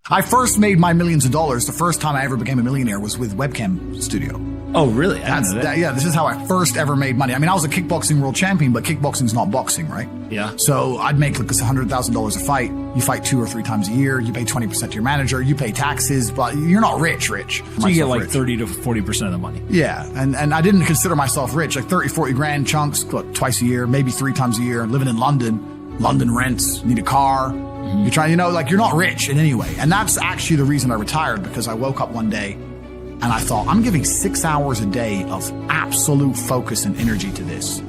I first made my millions of dollars. The first time I ever became a millionaire was with Webcam Studio. Oh, really? I didn't know that. Yeah, this is how I first ever made money. I mean, I was a kickboxing world champion, but kickboxing's not boxing, right? Yeah. So I'd make like $100,000 a fight. You fight 2 or 3 times a year. You pay 20% to your manager. You pay taxes, but you're not rich. So you get like 30 to 40% of the money. Yeah, and I didn't consider myself rich. Like 30, 40 grand chunks, what, twice a year, maybe 3 times a year. Living in London, London rents, need a car. You're trying, you're not rich in any way. And that's actually the reason I retired, because I woke up one day and I thought, I'm giving 6 hours a day of absolute focus and energy to this.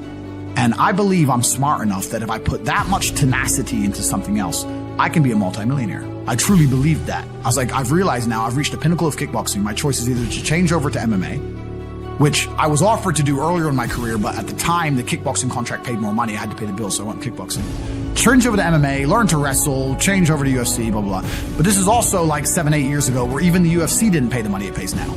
And I believe I'm smart enough that if I put that much tenacity into something else, I can be a multimillionaire. I truly believed that. I was like, I've realized now I've reached the pinnacle of kickboxing. My choice is either to change over to MMA, which I was offered to do earlier in my career, but at the time the kickboxing contract paid more money. I had to pay the bills, so I went kickboxing. Change over to MMA, learn to wrestle, change over to UFC, blah, blah, blah. But this is also like 7-8 years ago where even the UFC didn't pay the money it pays now.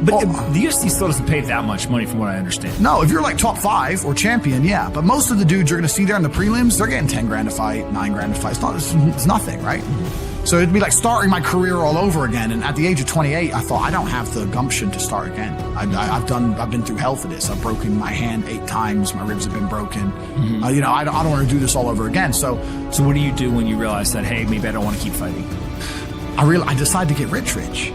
But the UFC still doesn't pay that much money from what I understand. No, if you're like top 5 or champion, yeah. But most of the dudes you're going to see there in the prelims, they're getting 10 grand a fight, 9 grand a fight. It's nothing, right? So it'd be like starting my career all over again. And at the age of 28, I thought, I don't have the gumption to start again. I've been through hell for this. I've broken my hand 8 times. My ribs have been broken. I don't want to do this all over again. So what do you do when you realize that, hey, maybe I don't want to keep fighting? I decided to get rich.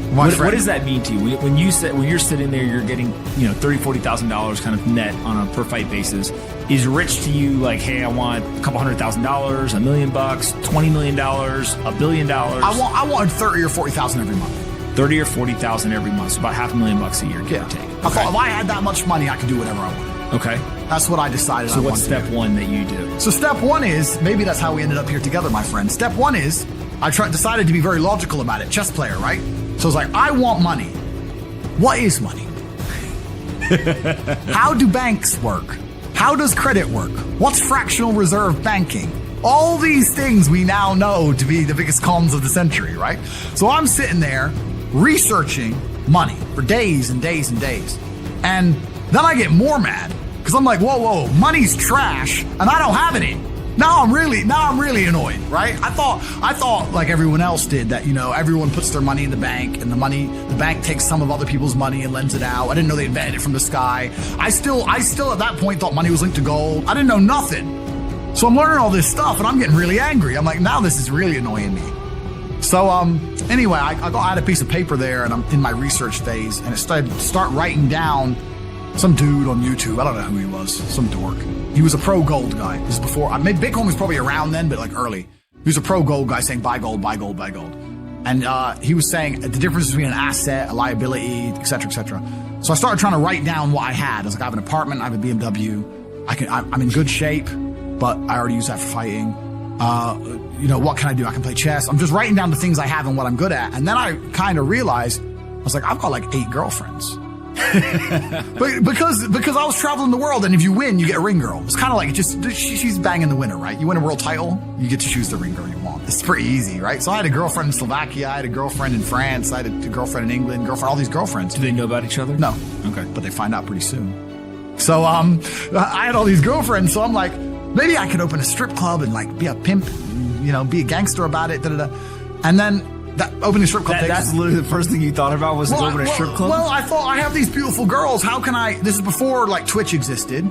What does that mean to you? When you're sitting there, you're getting, $30,000, $40,000 kind of net on a per fight basis. Is rich to you like, hey, I want a couple $100,000, $1 million, $20 million, $1 billion? I wanted 30 or 40,000 every month. 30 or 40,000 every month, so about $500,000 a year, give or take. I thought if I had that much money, I could do whatever I wanted. Okay. That's what I decided. So what's step 1 that you do? So step 1 is, maybe that's how we ended up here together, my friend. Step 1 is, decided to be very logical about it. Chess player, right? So I was like, I want money. What is money? How do banks work? How does credit work? What's fractional reserve banking? All these things we now know to be the biggest cons of the century, right? So I'm sitting there researching money for days and days and days. And then I get more mad because I'm like, whoa, money's trash and I don't have any. Now I'm really annoyed, right? I thought like everyone else did that, everyone puts their money in the bank and the bank takes some of other people's money and lends it out. I didn't know they invented it from the sky. I still at that point thought money was linked to gold. I didn't know nothing. So I'm learning all this stuff and I'm getting really angry. I'm like, now this is really annoying me. So anyway, I had a piece of paper there and I'm in my research phase and start writing down some dude on YouTube. I don't know who he was, some dork. He was a pro gold guy. This is before, Bitcoin was probably around then, but like early. He was a pro gold guy saying buy gold, buy gold, buy gold. And he was saying the difference between an asset, a liability, et cetera, et cetera. So I started trying to write down what I had. I was like, I have an apartment, I have a BMW. I'm in good shape, but I already use that for fighting. What can I do? I can play chess. I'm just writing down the things I have and what I'm good at. And then I kind of realized, I was like, I've got like 8 girlfriends. But because I was traveling the world, and if you win, you get a ring girl. It's kind of like she's banging the winner, right? You win a world title, you get to choose the ring girl you want. It's pretty easy, right? So I had a girlfriend in Slovakia, I had a girlfriend in France, I had a girlfriend in England, all these girlfriends. Do they know about each other? No. Okay. But they find out pretty soon. So I had all these girlfriends, so I'm like, maybe I could open a strip club and like be a pimp, be a gangster about it, And then that opening strip club. That's literally the first thing you thought about was opening a strip club? Well, I thought I have these beautiful girls. How can this is before like Twitch existed.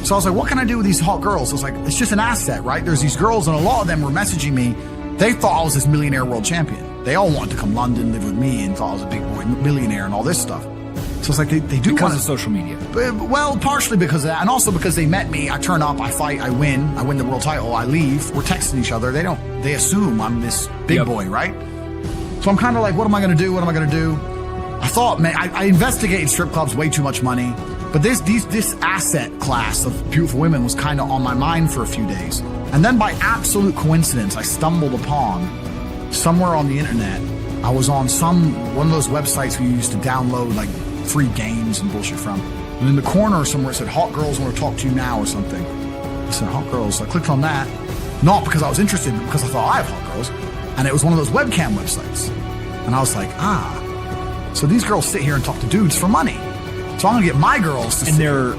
So I was like, what can I do with these hot girls? I was like, it's just an asset, right? There's these girls and a lot of them were messaging me. They thought I was this millionaire world champion. They all wanted to come London, live with me and thought I was a big boy millionaire and all this stuff. So it's like they do because of social media. Well, partially because of that, and also because they met me. I turn up, I fight, I win the world title, I leave. We're texting each other. They assume I'm this big boy, right? So I'm kind of like, what am I going to do? What am I going to do? I thought, man, I investigated strip clubs, way too much money. But this asset class of beautiful women was kind of on my mind for a few days. And then by absolute coincidence, I stumbled upon somewhere on the internet. I was on one of those websites we used to download like free games and bullshit from. And in the corner somewhere it said, hot girls want to talk to you now or something. I said, hot girls. So I clicked on that. Not because I was interested, but because I thought I have hot girls. And it was one of those webcam websites. And I was like, so these girls sit here and talk to dudes for money. So I'm going to get my girls to And they're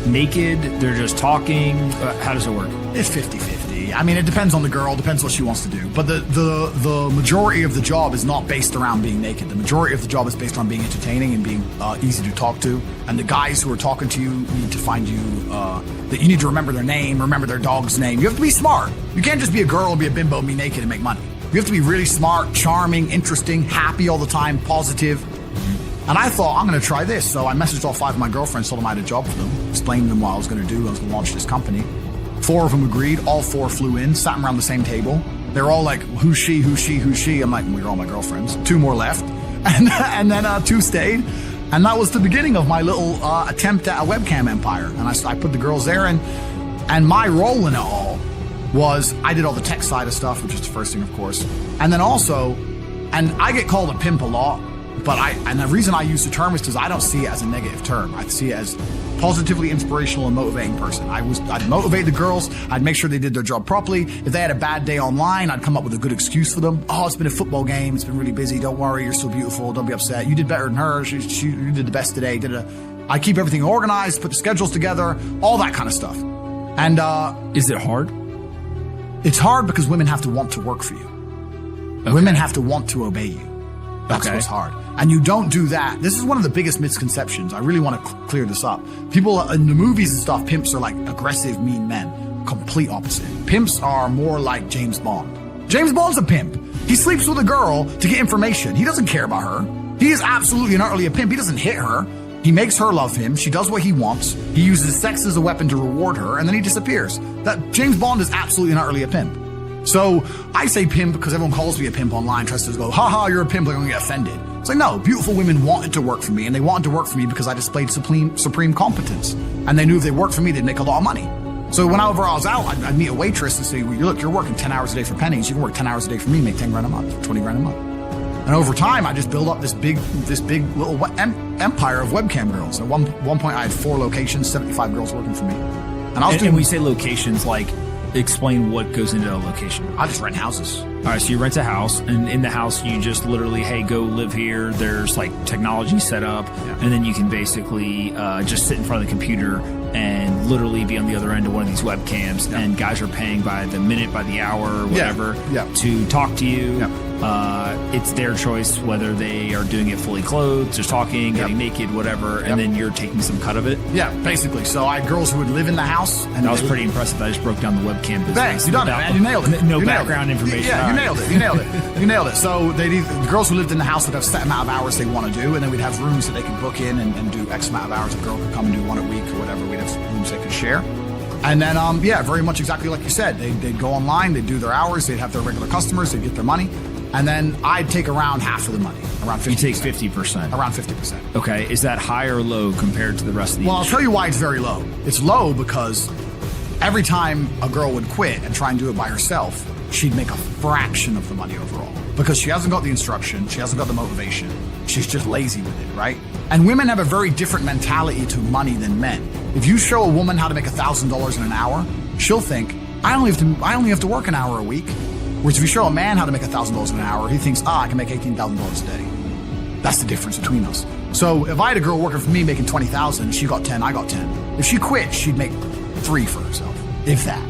naked? They're just talking? How does it work? It's 50-50. I mean, it depends on the girl, depends what she wants to do. But the majority of the job is not based around being naked. The majority of the job is based on being entertaining and being easy to talk to. And the guys who are talking to you need to find you, that you need to remember their name, remember their dog's name. You have to be smart. You can't just be a girl and be a bimbo and be naked and make money. You have to be really smart, charming, interesting, happy all the time, positive. And I thought, I'm going to try this. So I messaged all 5 of my girlfriends, told them I had a job for them, explained to them what I was going to do. I was going to launch this company. 4 of them agreed. All 4 flew in, sat around the same table. They're all like, who's she, who's she, who's she? I'm like, well, you're all my girlfriends. 2 more left. And then 2 stayed. And that was the beginning of my little attempt at a webcam empire. And I put the girls there. And my role in it all was I did all the tech side of stuff, which is the first thing, of course. And then also, and I get called a pimp a lot. But and the reason I use the term is because I don't see it as a negative term. I see it as positively inspirational and motivating person. I'd motivate the girls. I'd make sure they did their job properly. If they had a bad day online, I'd come up with a good excuse for them. Oh, it's been a football game. It's been really busy. Don't worry. You're so beautiful. Don't be upset. You did better than her. You did the best today. I keep everything organized, put the schedules together, all that kind of stuff. And is it hard? It's hard because women have to want to work for you. Okay. Women have to want to obey you. That's what's hard. And you don't do that. This is one of the biggest misconceptions. I really want to clear this up. People in the movies and stuff, pimps are like aggressive, mean men. Complete opposite. Pimps are more like James Bond. James Bond's a pimp. He sleeps with a girl to get information. He doesn't care about her. He is absolutely and utterly a pimp. He doesn't hit her. He makes her love him. She does what he wants. He uses sex as a weapon to reward her, and then he disappears. That James Bond is absolutely and utterly a pimp. So I say pimp because everyone calls me a pimp online, tries to go, haha, you're a pimp, they're going to get offended. It's like, no, beautiful women wanted to work for me, and they wanted to work for me because I displayed supreme competence. And they knew if they worked for me, they'd make a lot of money. So whenever I was out, I'd meet a waitress and say, well, look, you're working 10 hours a day for pennies. You can work 10 hours a day for me, make 10 grand a month, 20 grand a month. And over time, I just built up this big little empire of webcam girls. At one point, I had 4 locations, 75 girls working for me. And we say locations, like, explain what goes into a location. I just rent houses. All right, so you rent a house, and in the house you just literally, hey, go live here. There's like technology set up, and then you can basically just sit in front of the computer and literally be on the other end of one of these webcams, and guys are paying by the minute, by the hour, whatever, to talk to you. It's their choice whether they are doing it fully clothed, just talking, getting naked, whatever, and then you're taking some cut of it. Yeah, basically. So I had girls who would live in the house. And that was pretty impressive. I just broke down the webcam business. Thanks, you done it, man. You nailed it. No background information. Yeah, you nailed it. You nailed it. You nailed it. So the girls who lived in the house would have a set amount of hours they want to do, and then we'd have rooms that they could book in and do X amount of hours. A girl could come and do 1 a week or whatever. We'd have rooms they could share. And then, very much exactly like you said. They'd go online, they'd do their hours, they'd have their regular customers, they'd get their money. And then I'd take around half of the money, around 50%. You take 50%. Around 50%. Okay. Is that high or low compared to the rest of the Well, industry? I'll tell you why it's very low. It's low because every time a girl would quit and try and do it by herself, she'd make a fraction of the money overall. Because she hasn't got the instruction, she hasn't got the motivation, she's just lazy with it, right? And women have a very different mentality to money than men. If you show a woman how to make $1,000 in an hour, she'll think, I only have to work an hour a week. Whereas if you show a man how to make $1,000 in an hour, he thinks, I can make $18,000 a day. That's the difference between us. So if I had a girl working for me making $20,000, she got 10, I got 10. If she quit, she'd make 3 for herself, if that.